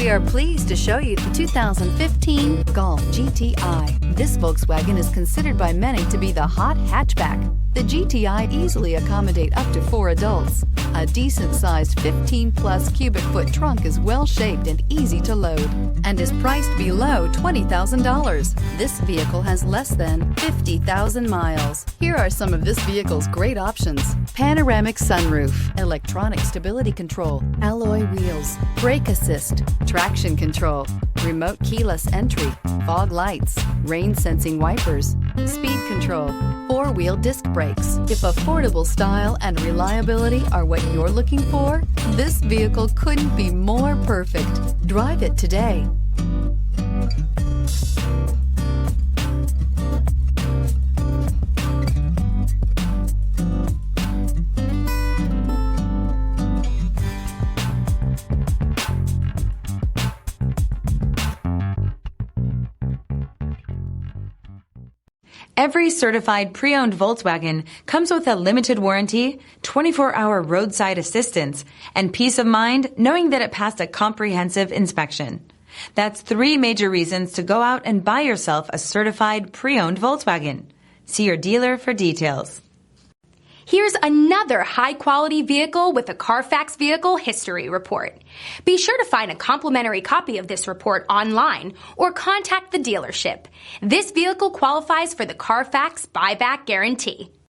We are pleased to show you the 2015 Golf GTI. This Volkswagen is considered by many to be the hot hatchback. The GTI easily accommodate up to 4 adults. A decent-sized 15-plus cubic foot trunk is well-shaped and easy to load and is priced below $20,000. This vehicle has less than 50,000 miles. Here are some of this vehicle's great options: panoramic sunroof, electronic stability control, alloy wheels, brake assist, traction control, remote keyless entry, fog lights, rain-sensing wipers, speed control, 4-wheel disc brakes. If affordable style and reliability are what you're looking for, this vehicle couldn't be more perfect. Drive it today. Every certified pre-owned Volkswagen comes with a limited warranty, 24-hour roadside assistance, and peace of mind knowing that it passed a comprehensive inspection. That's 3 major reasons to go out and buy yourself a certified pre-owned Volkswagen. See your dealer for details. Here's another high-quality vehicle with a Carfax Vehicle History Report. Be sure to find a complimentary copy of this report online or contact the dealership. This vehicle qualifies for the Carfax Buyback Guarantee.